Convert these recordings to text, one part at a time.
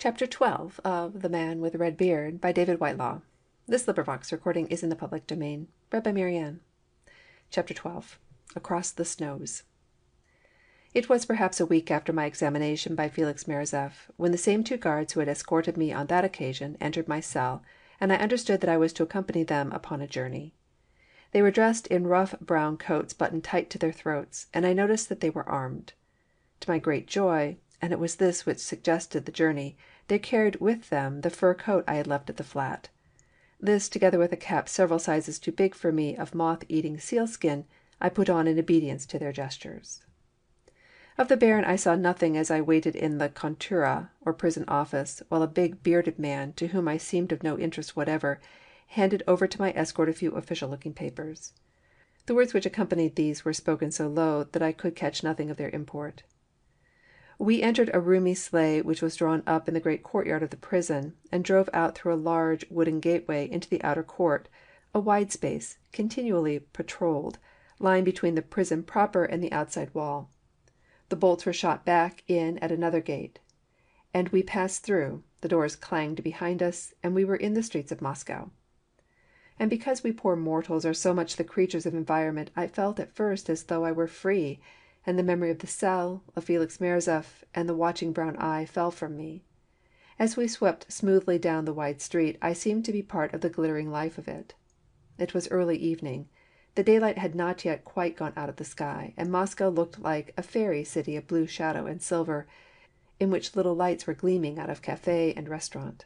Chapter 12 of The Man with the Red Beard by David Whitelaw. This recording is in the public domain. Read by Marianne. Chapter 12. Across the Snows. It was perhaps a week after my examination by Felix Marazeff, when the same two guards who had escorted me on that occasion entered my cell, and I understood that I was to accompany them upon a journey. They were dressed in rough brown coats buttoned tight to their throats, and I noticed that they were armed. To my great joy, and it was this which suggested the journey, they carried with them the fur coat I had left at the flat. This, together with a cap several sizes too big for me of moth-eating sealskin, I put on in obedience to their gestures. Of the Baron I saw nothing as I waited in the contura, or prison office, while a big bearded man, to whom I seemed of no interest whatever, handed over to my escort a few official-looking papers. The words which accompanied these were spoken so low that I could catch nothing of their import. We entered a roomy sleigh which was drawn up in the great courtyard of the prison, and drove out through a large wooden gateway into the outer court, a wide space, continually patrolled, lying between the prison proper and the outside wall. The bolts were shot back in at another gate, and we passed through, the doors clanged behind us, and we were in the streets of Moscow. And because we poor mortals are so much the creatures of environment, I felt at first as though I were free, and the memory of the cell, of Felix Marazeff, and the watching brown eye fell from me. As we swept smoothly down the wide street, I seemed to be part of the glittering life of it. It was early evening. The daylight had not yet quite gone out of the sky, and Moscow looked like a fairy city of blue shadow and silver, in which little lights were gleaming out of café and restaurant.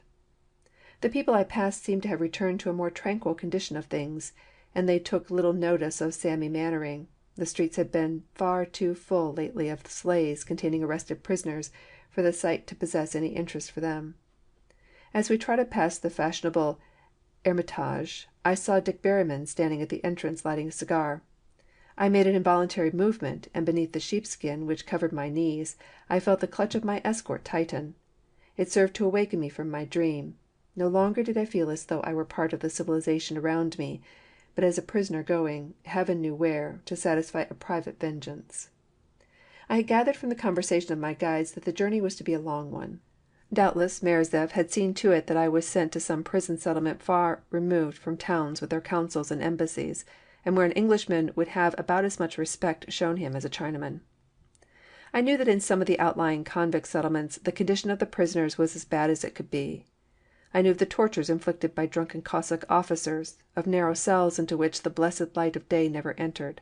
The people I passed seemed to have returned to a more tranquil condition of things, and they took little notice of Sammy Mannering. The streets had been far too full lately of sleighs containing arrested prisoners for the sight to possess any interest for them. As we trotted past the fashionable Hermitage, I saw Dick Berryman standing at the entrance lighting a cigar. I made an involuntary movement, and beneath the sheepskin which covered my knees, I felt the clutch of my escort tighten. It served to awaken me from my dream. No longer did I feel as though I were part of the civilization around me, but as a prisoner going, heaven knew where, to satisfy a private vengeance. I had gathered from the conversation of my guides that the journey was to be a long one. Doubtless Marazeff had seen to it that I was sent to some prison settlement far removed from towns with their councils and embassies, and where an Englishman would have about as much respect shown him as a Chinaman. I knew that in some of the outlying convict settlements the condition of the prisoners was as bad as it could be. I knew of the tortures inflicted by drunken Cossack officers, of narrow cells into which the blessed light of day never entered.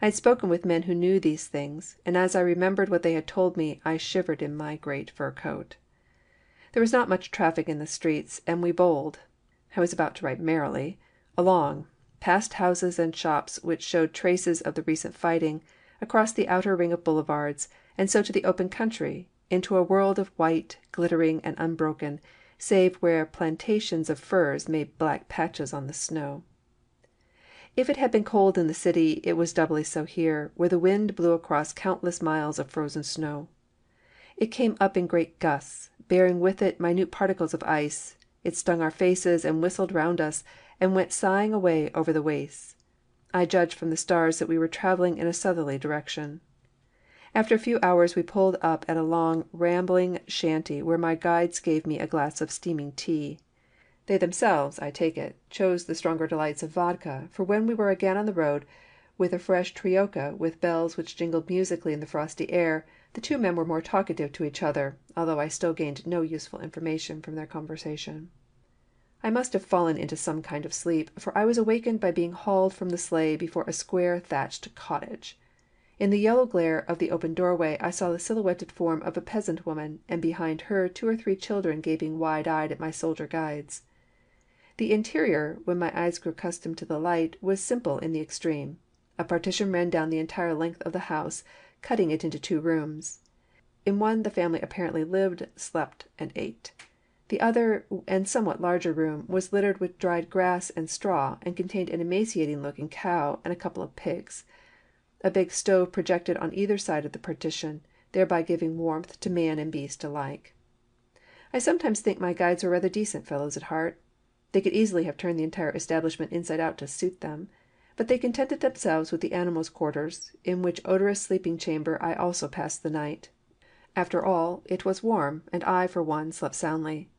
I had spoken with men who knew these things, and as I remembered what they had told me, I shivered in my great fur coat. There was not much traffic in the streets, and we bowled, I was about to write merrily, along, past houses and shops which showed traces of the recent fighting, across the outer ring of boulevards, and so to the open country, into a world of white, glittering, and unbroken, save where plantations of firs made black patches on the snow. If it had been cold in the city, it was doubly so here, where the wind blew across countless miles of frozen snow. It came up in great gusts, bearing with it minute particles of ice. It stung our faces and whistled round us, and went sighing away over the wastes. I judged from the stars that we were travelling in a southerly direction. After a few hours we pulled up at a long, rambling shanty where my guides gave me a glass of steaming tea. They themselves, I take it, chose the stronger delights of vodka, for when we were again on the road, with a fresh troika with bells which jingled musically in the frosty air, the two men were more talkative to each other, although I still gained no useful information from their conversation. I must have fallen into some kind of sleep, for I was awakened by being hauled from the sleigh before a square thatched cottage. In the yellow glare of the open doorway I saw the silhouetted form of a peasant woman, and behind her 2 or 3 children gaping wide-eyed at my soldier guides. The interior, when my eyes grew accustomed to the light, was simple in the extreme. A partition ran down the entire length of the house, cutting it into 2 rooms. In one the family apparently lived, slept, and ate. The other, and somewhat larger room, was littered with dried grass and straw, and contained an emaciating-looking cow and a couple of pigs. A big stove projected on either side of the partition, thereby giving warmth to man and beast alike. I sometimes think my guides were rather decent fellows at heart. They could easily have turned the entire establishment inside out to suit them, but they contented themselves with the animals' quarters, in which odorous sleeping chamber I also passed the night. After all, it was warm, and I, for one, slept soundly.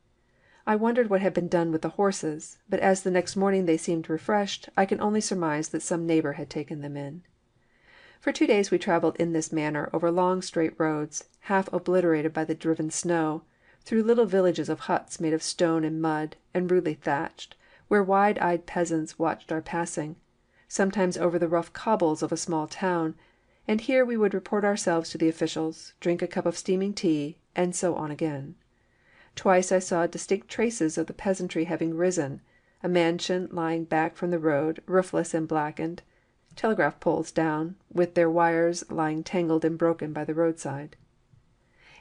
I wondered what had been done with the horses, but as the next morning they seemed refreshed, I can only surmise that some neighbor had taken them in. For 2 days we traveled in this manner over long straight roads, half obliterated by the driven snow, through little villages of huts made of stone and mud, and rudely thatched, where wide-eyed peasants watched our passing, sometimes over the rough cobbles of a small town, and here we would report ourselves to the officials, drink a cup of steaming tea, and so on again. Twice I saw distinct traces of the peasantry having risen, a mansion lying back from the road, roofless and blackened, telegraph poles down, with their wires lying tangled and broken by the roadside.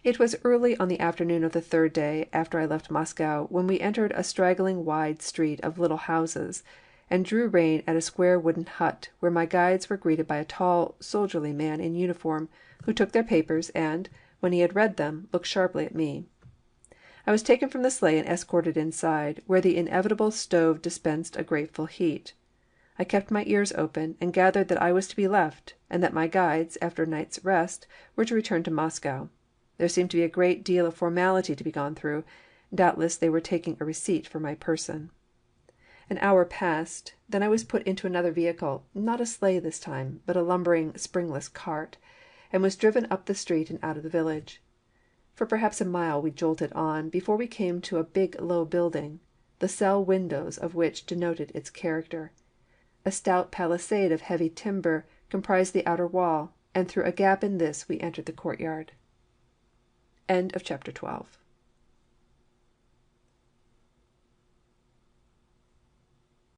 It was early on the afternoon of the third day after I left Moscow when we entered a straggling wide street of little houses, and drew rein at a square wooden hut where my guides were greeted by a tall, soldierly man in uniform, who took their papers and, when he had read them, looked sharply at me. I was taken from the sleigh and escorted inside, where the inevitable stove dispensed a grateful heat. I kept my ears open, and gathered that I was to be left, and that my guides, after a night's rest, were to return to Moscow. There seemed to be a great deal of formality to be gone through. Doubtless they were taking a receipt for my person. An hour passed, then I was put into another vehicle, not a sleigh this time, but a lumbering, springless cart, and was driven up the street and out of the village. For perhaps a mile we jolted on, before we came to a big low building, the cell windows of which denoted its character. A stout palisade of heavy timber comprised the outer wall, and through a gap in this we entered the courtyard. End of chapter 12.